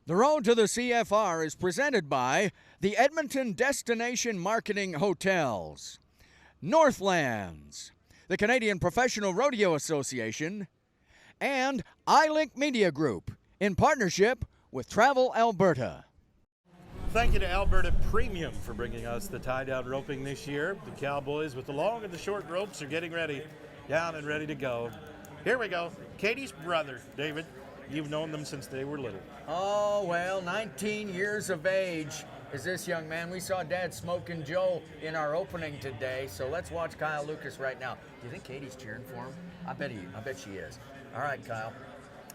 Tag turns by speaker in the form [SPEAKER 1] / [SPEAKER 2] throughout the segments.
[SPEAKER 1] The Road to the CFR is presented by the Edmonton Destination Marketing Hotels, Northlands, the Canadian Professional Rodeo Association, and iLink Media Group in partnership with Travel Alberta.
[SPEAKER 2] Thank you to Alberta Premium for bringing us the tie-down roping this year. The Cowboys with the long and the short ropes are getting ready, down and ready to go. Here we go. Katie's brother, David. You've known them since they were little.
[SPEAKER 1] Oh, well, 19 years of age is this young man. We saw Dad smoking Joe in our opening today, so let's watch Kyle Lucas right now. Do you think Katie's cheering for him? I bet she is. All right, Kyle.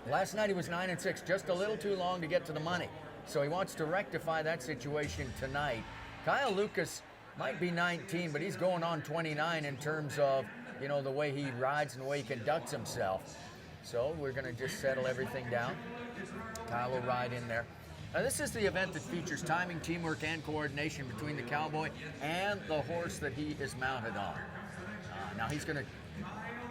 [SPEAKER 1] Last night he was 9-6, just a little too long to get to the money. So he wants to rectify that situation tonight. Kyle Lucas might be 19, but he's going on 29 in terms of, you know, the way he rides and the way he conducts himself. So we're going to just settle everything down. Kyle will ride in there. Now this is the event that features timing, teamwork, and coordination between the cowboy and the horse that he is mounted on. Now he's going to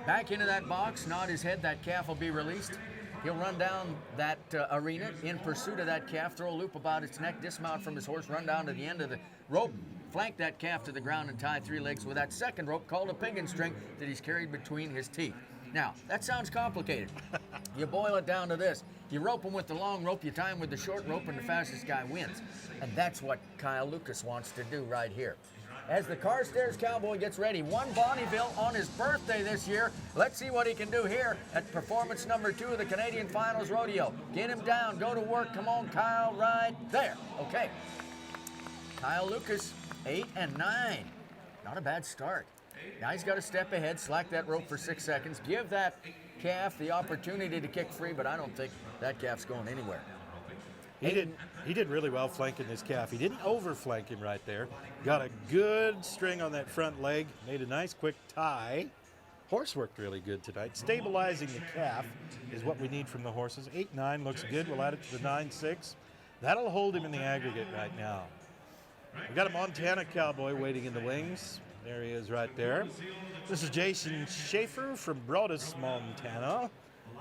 [SPEAKER 1] back into that box, nod his head, that calf will be released. He'll run down that arena in pursuit of that calf, throw a loop about its neck, dismount from his horse, run down to the end of the rope, flank that calf to the ground and tie 3 legs with that second rope called a pinion string that he's carried between his teeth. Now, that sounds complicated. You boil it down to this. You rope him with the long rope, you tie him with the short rope, and the fastest guy wins. And that's what Kyle Lucas wants to do right here. As the Carstairs Cowboy gets ready, won Bonnyville on his birthday this year. Let's see what he can do here at performance number 2 of the Canadian Finals Rodeo. Get him down, go to work, come on Kyle, right there. Okay, Kyle Lucas, 8 and 9. Not a bad start. Now he's got to step ahead, slack that rope for 6 seconds, give that calf the opportunity to kick free, but I don't think that calf's going anywhere.
[SPEAKER 2] He did really well flanking this calf. He didn't over-flank him right there. Got a good string on that front leg, made a nice quick tie. Horse worked really good tonight. Stabilizing the calf is what we need from the horses. 8-9 looks good. We'll add it to the 9-6. That'll hold him in the aggregate right now. We've got a Montana Cowboy waiting in the wings. There he is right there. This is Jason Schaefer from Broadus, Montana.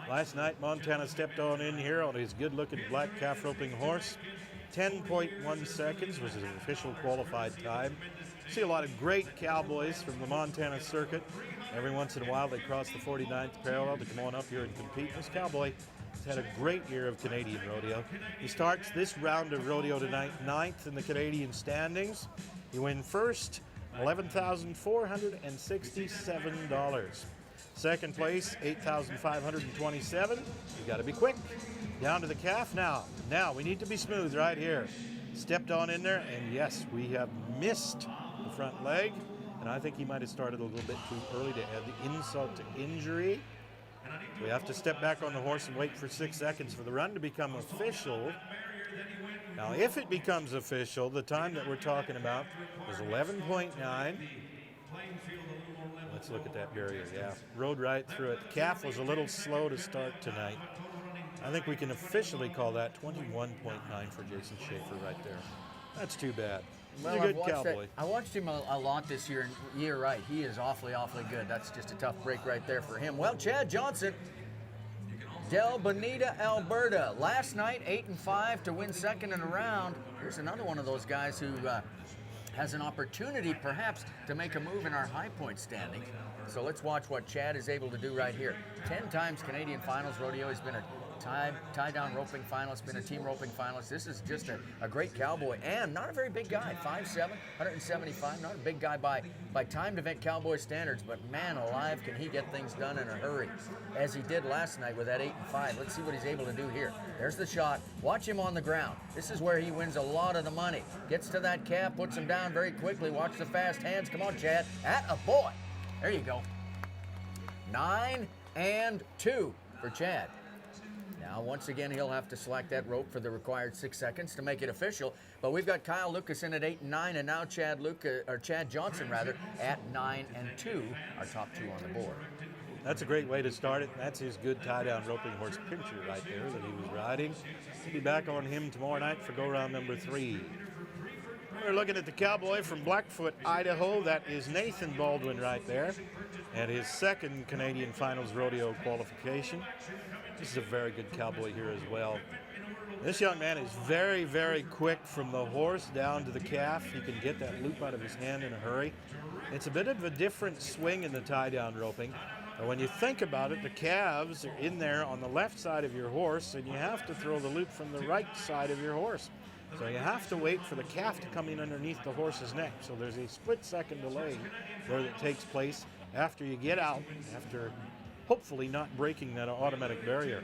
[SPEAKER 2] Last night, Montana stepped on in here on his good-looking black calf roping horse. 10.1 seconds was his official qualified time. See a lot of great cowboys from the Montana circuit. Every once in a while, they cross the 49th parallel to come on up here and compete. This cowboy has had a great year of Canadian rodeo. He starts this round of rodeo tonight 9th in the Canadian standings. He wins first, $11,467. Second place, $8,527. You got to be quick. Down to the calf now. Now we need to be smooth right here. Stepped on in there, and yes, we have missed the front leg, and I think he might have started a little bit too early to add the insult to injury. We have to step back on the horse and wait for 6 seconds for the run to become official. Now, if it becomes official, the time that we're talking about is 11.9. Let's look at that barrier, yeah. Rode right through it. The calf was a little slow to start tonight. I think we can officially call that 21.9 for Jason Schaefer right there. That's too bad. He's a good cowboy.
[SPEAKER 1] I watched him a lot this year, and you're right. He is awfully, awfully good. That's just a tough break right there for him. Well, Chad Johnson, Del Bonita, Alberta. Last night, 8 and 5 to win second in a round. Here's another one of those guys who has an opportunity, perhaps, to make a move in our high point standing. So let's watch what Chad is able to do right here. 10 times Canadian Finals Rodeo. He's been a tie-down roping finalist, been a team roping finalist. This is just a great cowboy, and not a very big guy. 5'7", 175, not a big guy by timed event cowboy standards, but man alive, can he get things done in a hurry, as he did last night with that 8 and 5. Let's see what he's able to do here. There's the shot. Watch him on the ground. This is where he wins a lot of the money. Gets to that calf, puts him down very quickly. Watch the fast hands. Come on, Chad. Attaboy. There you go. 9 and 2 for Chad. Now, once again, he'll have to slack that rope for the required 6 seconds to make it official. But we've got Kyle Lucas in at 8 and 9, and now Chad Johnson at 9 and 2, our top 2 on the board.
[SPEAKER 2] That's a great way to start it. That's his good tie-down roping horse Pincher right there that he was riding. We'll be back on him tomorrow night for go-round number 3. We're looking at the cowboy from Blackfoot, Idaho. That is Nathan Baldwin right there, and his second Canadian Finals Rodeo qualification. This is a very good cowboy here as well. This young man is very, very quick from the horse down to the calf. He can get that loop out of his hand in a hurry. It's a bit of a different swing in the tie-down roping. But when you think about it, the calves are in there on the left side of your horse, and you have to throw the loop from the right side of your horse. So you have to wait for the calf to come in underneath the horse's neck. So there's a split-second delay where that takes place after you get out, after hopefully not breaking that automatic barrier.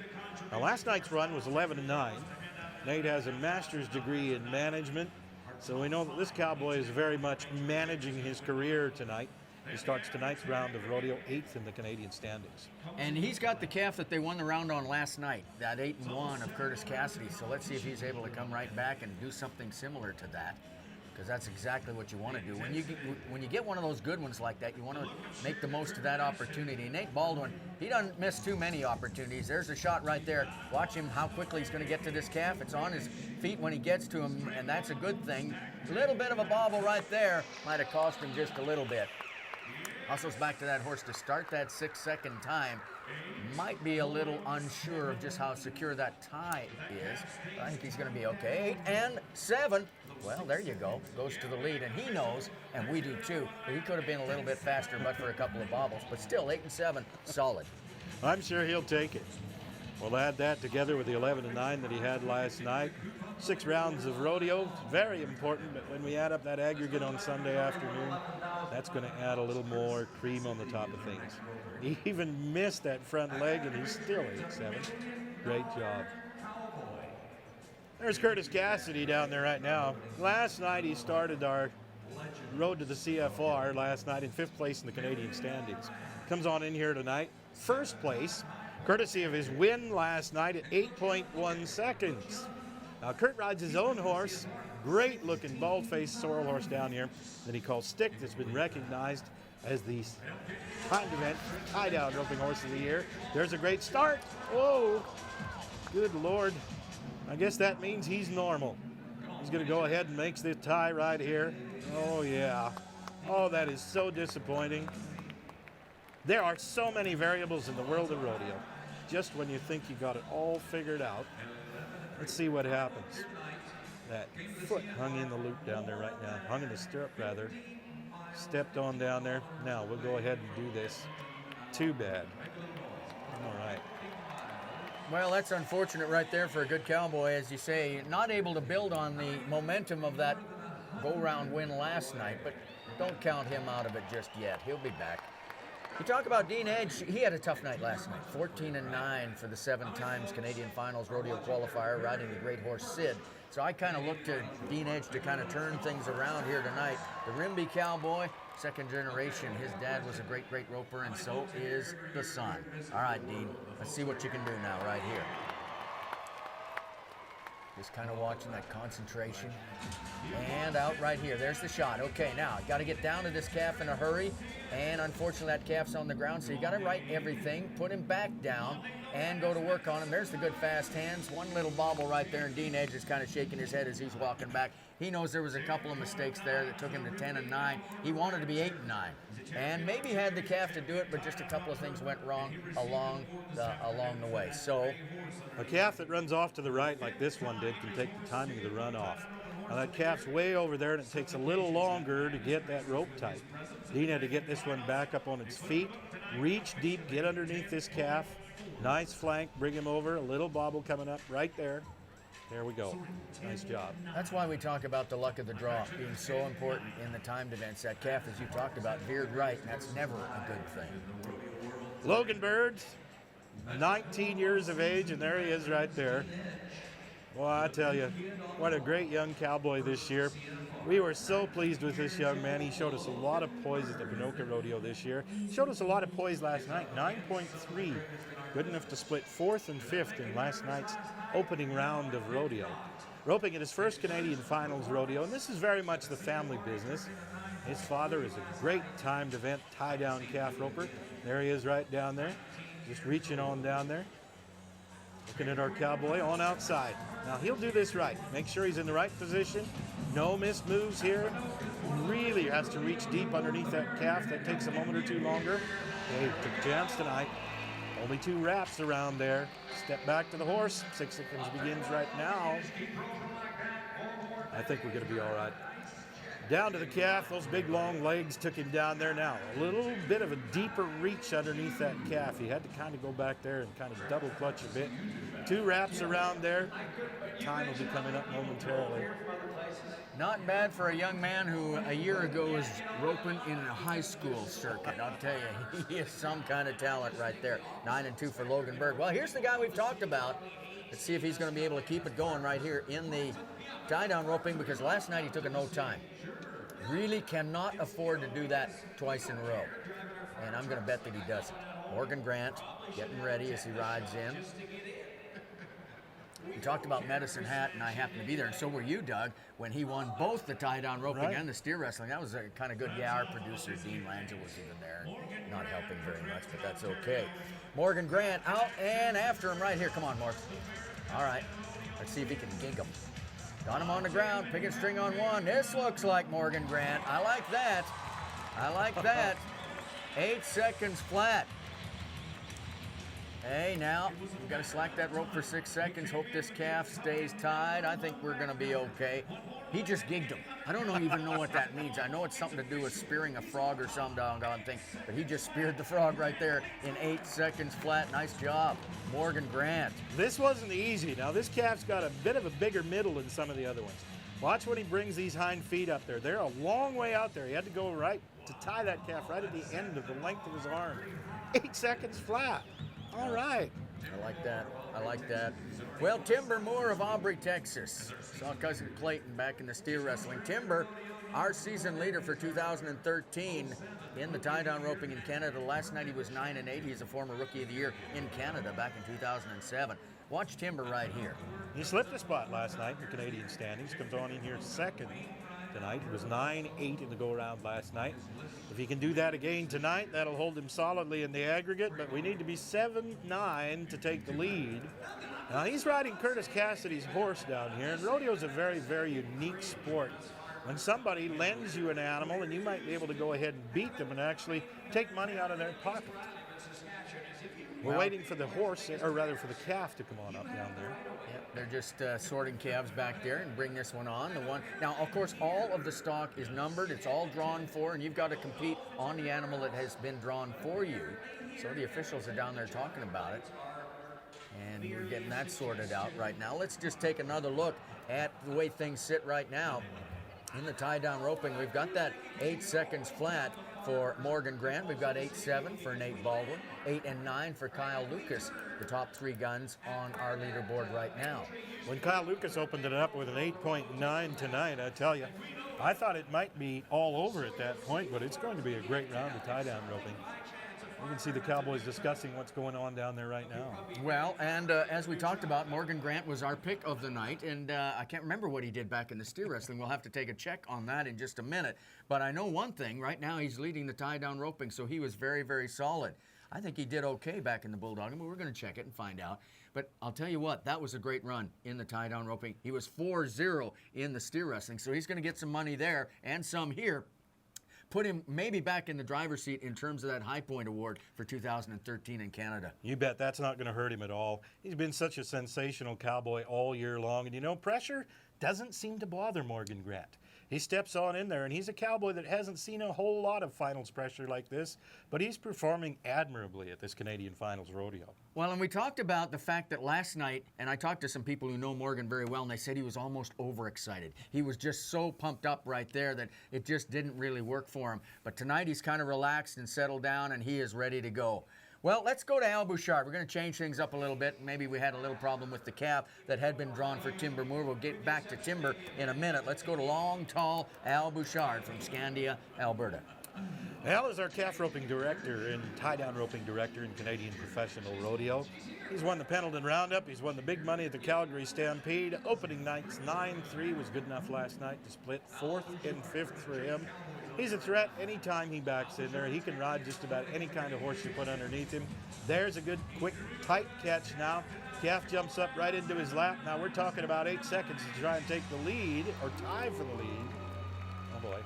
[SPEAKER 2] Now, last night's run was 11-9. Nate has a master's degree in management, so we know that this cowboy is very much managing his career tonight. He starts tonight's round of rodeo 8th in the Canadian standings.
[SPEAKER 1] And he's got the calf that they won the round on last night, that 8-1 of Curtis Cassidy. So let's see if he's able to come right back and do something similar to that, because that's exactly what you want to do. When you get one of those good ones like that, you want to make the most of that opportunity. Nate Baldwin, he doesn't miss too many opportunities. There's a shot right there. Watch him, how quickly he's going to get to this calf. It's on his feet when he gets to him, and that's a good thing. A little bit of a bobble right there might have cost him just a little bit. Hustles back to that horse to start that 6-second time. Might be a little unsure of just how secure that tie is. I think he's going to be okay. 8 and 7. Well, there you go. Goes to the lead, and he knows, and we do too, that he could have been a little bit faster but for a couple of bobbles. But still, 8 and 7, solid.
[SPEAKER 2] I'm sure he'll take it. We'll add that together with the 11-9 that he had last night. 6 rounds of rodeo, very important, but when we add up that aggregate on Sunday afternoon, that's going to add a little more cream on the top of things. He even missed that front leg, and he's still 8-7. Great job. There's Curtis Cassidy down there right now. Last night he started our road to the CFR last night in 5th place in the Canadian standings. Comes on in here tonight, 1st place, courtesy of his win last night at 8.1 seconds. Now, Kurt rides his own horse, great-looking bald-faced sorrel horse down here that he calls Stick, that's been recognized as the timed event tie-down roping horse of the year. There's a great start. Oh, good Lord. I guess that means he's normal. He's going to go ahead and makes the tie right here. Oh, yeah. Oh, that is so disappointing. There are so many variables in the world of rodeo. Just when you think you got it all figured out, let's see what happens. That foot hung in the loop down there right now. Hung in the stirrup, rather. Stepped on down there. Now, we'll go ahead and do this. Too bad. All right.
[SPEAKER 1] Well, that's unfortunate right there for a good cowboy, as you say. Not able to build on the momentum of that go-round win last night, but don't count him out of it just yet. He'll be back. You talk about Dean Edge, he had a tough night last night. 14-9 for the 7 times Canadian Finals rodeo qualifier, riding the great horse Sid. So I kind of look to Dean Edge to kind of turn things around here tonight. The Rimby cowboy, 2nd generation. His dad was a great, great roper, and so is the son. All right, Dean, let's see what you can do now right here. Just kind of watching that concentration. And out right here. There's the shot. Okay, now, got to get down to this calf in a hurry. And unfortunately, that calf's on the ground, so you got to right everything, put him back down, and go to work on him. There's the good fast hands. One little bobble right there, and Dean Edge is kind of shaking his head as he's walking back. He knows there was a couple of mistakes there that took him to 10-9. He wanted to be 8-9. And maybe had the calf to do it, but just a couple of things went wrong along the way. So
[SPEAKER 2] a calf that runs off to the right like this one did can take the timing of the run off. Now that calf's way over there, and it takes a little longer to get that rope tight. Dean had to get this one back up on its feet, reach deep, get underneath this calf. Nice flank, bring him over. A little bobble coming up right there. There we go. Nice job.
[SPEAKER 1] That's why we talk about the luck of the draw being so important in the timed events. That calf, as you talked about, veered right, and that's never a good thing.
[SPEAKER 2] Logan Bird, 19 years of age, and there he is right there. Well, I tell you, what a great young cowboy this year. We were so pleased with this young man. He showed us a lot of poise at the Pinoca Rodeo this year. Showed us a lot of poise last night, 9.3. Good enough to split 4th and 5th in last night's opening round of rodeo. Roping at his first Canadian Finals rodeo, and this is very much the family business. His father is a great timed event tie-down calf roper. There he is right down there, just reaching on down there. Looking at our cowboy on outside. Now he'll do this right. Make sure he's in the right position. No missed moves here. Really has to reach deep underneath that calf. That takes a moment or two longer. Hey, took a chance tonight. Only 2 wraps around there. Step back to the horse. 6 seconds begins right now. I think we're going to be all right. Down to the calf. Those big long legs took him down there now. A little bit of a deeper reach underneath that calf. He had to kind of go back there and kind of double clutch a bit. 2 wraps around there. Time will be coming up momentarily.
[SPEAKER 1] Not bad for a young man who a year ago was roping in a high school circuit. I'll tell you, he is some kind of talent right there. 9-2 for Logan Berg. Well, here's the guy we've talked about. Let's see if he's going to be able to keep it going right here in the tie-down roping, because last night he took a no time. Really cannot afford to do that twice in a row. And I'm going to bet that he doesn't. Morgan Grant getting ready as he rides in. We talked about Medicine Hat, and I happened to be there, and so were you, Doug, when he won both the tie-down roping and the steer wrestling. That was kind of good. Yeah, our producer, Dean Langer, was even there. Not helping very much, but that's okay. Morgan Grant out and after him right here. Come on, Morgan. All right. Let's see if he can gig him. Got him on the ground, picking string on one. This looks like Morgan Grant. I like that. I like that. 8 seconds flat. Hey, now, we've got to slack that rope for 6 seconds. Hope this calf stays tied. I think we're going to be okay. He just gigged him. I don't even know what that means. I know it's something to do with spearing a frog or some doggone thing, but he just speared the frog right there in 8 seconds flat. Nice job, Morgan Grant.
[SPEAKER 2] This wasn't easy. Now, this calf's got a bit of a bigger middle than some of the other ones. Watch when he brings these hind feet up there. They're a long way out there. He had to go right to tie that calf right at the end of the length of his arm. 8 seconds flat. All right.
[SPEAKER 1] I like that. I like that. Well, Timber Moore of Aubrey, Texas. Saw cousin Clayton back in the steer wrestling. Timber, our season leader for 2013 in the tie-down roping in Canada. Last night he was 9-8. He's a former Rookie of the Year in Canada back in 2007. Watch Timber right here.
[SPEAKER 2] He slipped a spot last night in the Canadian standings. Comes on in here second tonight. He was 9-8 in the go-around last night. If he can do that again tonight, that'll hold him solidly in the aggregate, but we need to be 7-9 to take the lead. Now, he's riding Curtis Cassidy's horse down here, and rodeo is a very, very unique sport. When somebody lends you an animal, and you might be able to go ahead and beat them and actually take money out of their pocket. We're waiting for the horse, or rather for the calf to come on up down there.
[SPEAKER 1] Yep, they're just sorting calves back there and bring this one on. Now, of course, all of the stock is numbered. It's all drawn for, and you've got to compete on the animal that has been drawn for you. So the officials are down there talking about it, and we're getting that sorted out right now. Let's just take another look at the way things sit right now. In the tie-down roping, we've got that 8 seconds flat for Morgan Grant. We've got 8-7 for Nate Baldwin, 8-9 for Kyle Lucas, the top 3 guns on our leaderboard right now.
[SPEAKER 2] When Kyle Lucas opened it up with an 8.9 tonight, I tell you, I thought it might be all over at that point, but it's going to be a great round of tie-down roping. You can see the Cowboys discussing what's going on down there right now.
[SPEAKER 1] Well, and as we talked about, Morgan Grant was our pick of the night, and I can't remember what he did back in the steer wrestling. We'll have to take a check on that in just a minute. But I know one thing, right now he's leading the tie-down roping, so he was very, very solid. I think he did okay back in the Bulldog, but we're going to check it and find out. But I'll tell you what, that was a great run in the tie-down roping. He was 4-0 in the steer wrestling, so he's going to get some money there and some here. Put him maybe back in the driver's seat in terms of that High Point Award for 2013 in Canada.
[SPEAKER 2] You bet that's not going to hurt him at all. He's been such a sensational cowboy all year long. And you know, pressure doesn't seem to bother Morgan Grant. He steps on in there, and he's a cowboy that hasn't seen a whole lot of finals pressure like this, but he's performing admirably at this Canadian Finals Rodeo.
[SPEAKER 1] Well, and we talked about the fact that last night, and I talked to some people who know Morgan very well, and they said he was almost overexcited. He was just so pumped up right there that it just didn't really work for him. But tonight he's kind of relaxed and settled down, and he is ready to go. Well, let's go to Al Bouchard. We're going to change things up a little bit. Maybe we had a little problem with the calf that had been drawn for Timber Moore. We'll get back to Timber in a minute. Let's go to long, tall Al Bouchard from Scandia, Alberta.
[SPEAKER 2] Al is our calf roping director and tie-down roping director in Canadian Professional Rodeo. He's won the Pendleton Roundup. He's won the big money at the Calgary Stampede. Opening nights 9-3 was good enough last night to split 4th and 5th for him. He's a threat anytime he backs in there. He can ride just about any kind of horse you put underneath him. There's a good, quick, tight catch now. Calf jumps up right into his lap. Now we're talking about 8 seconds to try and take the lead or tie for the lead. Oh boy.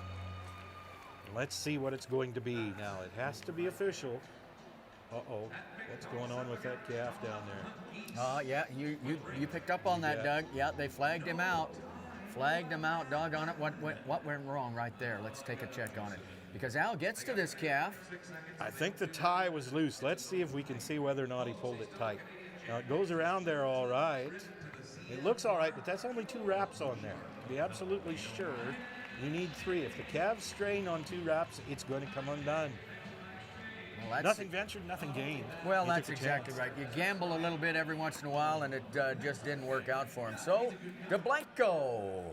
[SPEAKER 2] Let's see what it's going to be now. It has to be official. Uh-oh, what's going on with that calf down there?
[SPEAKER 1] Yeah, you picked up on that,
[SPEAKER 2] Yeah.
[SPEAKER 1] Doug. Yeah, they flagged him out. Flagged him out, doggone it. What went wrong right there? Let's take a check on it. Because Al gets to this calf.
[SPEAKER 2] I think the tie was loose. Let's see if we can see whether or not he pulled it tight. Now it goes around there all right. It looks all right, but that's only 2 wraps on there. To be absolutely sure, you need 3. If the calves strain on 2 wraps, it's going to come undone.
[SPEAKER 1] Well, that's,
[SPEAKER 2] Nothing ventured, nothing gained.
[SPEAKER 1] well,
[SPEAKER 2] He
[SPEAKER 1] that's
[SPEAKER 2] took a
[SPEAKER 1] exactly
[SPEAKER 2] chance.
[SPEAKER 1] right. You gamble a little bit every once in a while, and it just didn't work out for him. So, DeBlanco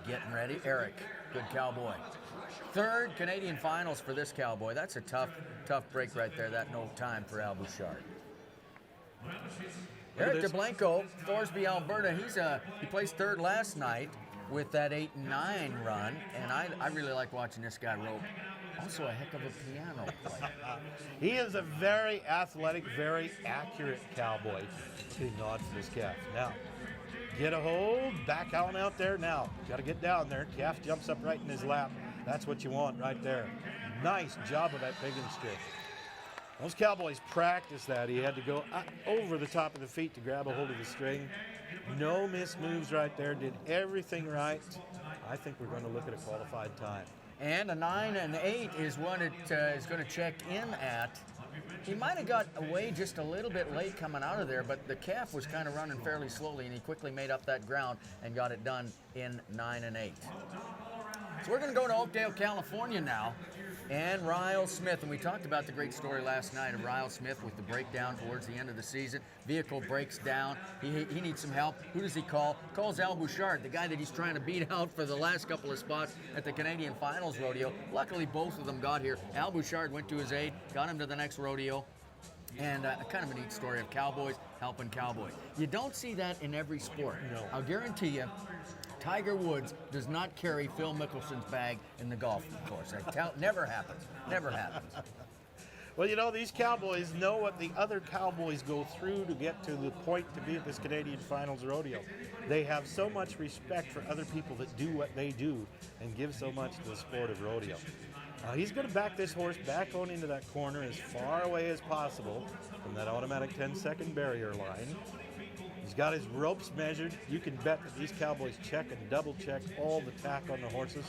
[SPEAKER 1] getting ready. Eric, good cowboy. 3rd Canadian finals for this cowboy. That's a tough break right there. That no time for Al Bouchard. Eric
[SPEAKER 2] this.
[SPEAKER 1] DeBlanco, Thorsby, Alberta. He placed 3rd last night with that 8-9 run, and I really like watching this guy rope. Also a heck of a piano player.
[SPEAKER 2] He is a very athletic, very accurate cowboy. He nods to this calf. Now, get a hold, back on out there now. Got to get down there. Calf jumps up right in his lap. That's what you want right there. Nice job of that pig and strip. Those cowboys practiced that. He had to go over the top of the feet to grab a hold of the string. No missed moves right there. Did everything right. I think we're going to look at a qualified time.
[SPEAKER 1] And a 9 and 8 is what it is going to check in at. He might have got away just a little bit late coming out of there, but the calf was kind of running fairly slowly, and he quickly made up that ground and got it done in 9 and 8. So we're going to go to Oakdale, California now, and Ryle Smith. And we talked about the great story last night of Ryle Smith with the breakdown towards the end of the season. Vehicle breaks down. He needs some help. Who does he call? Calls Al Bouchard, the guy that he's trying to beat out for the last couple of spots at the Canadian Finals rodeo. Luckily, both of them got here. Al Bouchard went to his aid, got him to the next rodeo. And kind of a neat story of cowboys helping cowboys. You don't see that in every sport.
[SPEAKER 2] No.
[SPEAKER 1] I'll guarantee you, Tiger Woods does not carry Phil Mickelson's bag in the golf course. Never happens. Never happens.
[SPEAKER 2] Well, you know, these cowboys know what the other cowboys go through to get to the point to be at this Canadian Finals rodeo. They have so much respect for other people that do what they do and give so much to the sport of rodeo. He's going to back this horse back on into that corner as far away as possible from that automatic 10-second barrier line. He's got his ropes measured. You can bet that these cowboys check and double check all the tack on the horses,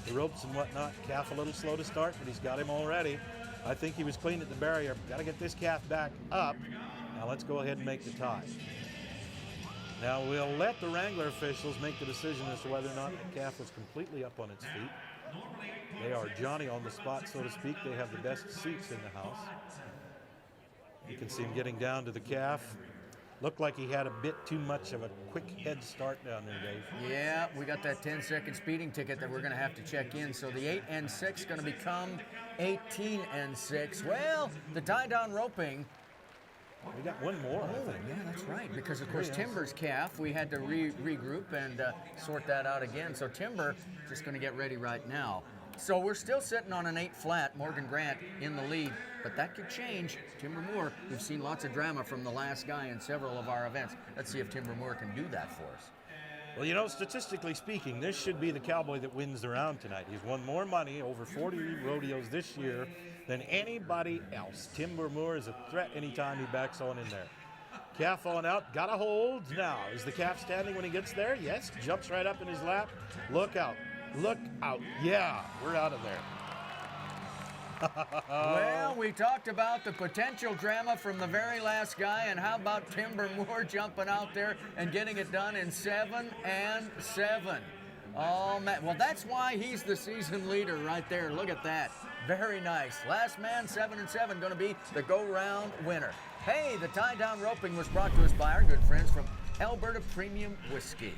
[SPEAKER 2] the ropes and whatnot. Calf a little slow to start, but he's got him already. I think he was clean at the barrier. Got to get this calf back up. Now let's go ahead and make the tie. Now we'll let the Wrangler officials make the decision as to whether or not the calf was completely up on its feet. They are Johnny on the spot, so to speak. They have the best seats in the house. You can see him getting down to the calf. Looked like he had a bit too much of a quick head start down there, Dave.
[SPEAKER 1] Yeah, we got that 10-second speeding ticket that we're going to have to check in. So the 8 and 6 going to become 18 and 6. Well, the tie-down roping.
[SPEAKER 2] We got one more, I think.
[SPEAKER 1] Yeah, that's right. Because, of course, Timber's calf, we had to regroup and sort that out again. So Timber just going to get ready right now. So we're still sitting on an 8 flat, Morgan Grant in the lead, but that could change. Timber Moore, we've seen lots of drama from the last guy in several of our events. Let's see if Timber Moore can do that for us.
[SPEAKER 2] Well, you know, statistically speaking, this should be the cowboy that wins the round tonight. He's won more money, over 40 rodeos this year, than anybody else. Timber Moore is a threat anytime he backs on in there. Calf on out, got a hold. Now, is the calf standing when he gets there? Yes, jumps right up in his lap. Look out. Look out. Yeah, we're out of there.
[SPEAKER 1] Well, we talked about the potential drama from the very last guy, and how about Timber Moore jumping out there and getting it done in 7 and 7. Oh, man. Well, that's why he's the season leader right there. Look at that. Very nice. Last man, 7 and 7, going to be the go-round winner. Hey, the tie-down roping was brought to us by our good friends from Alberta Premium Whiskey.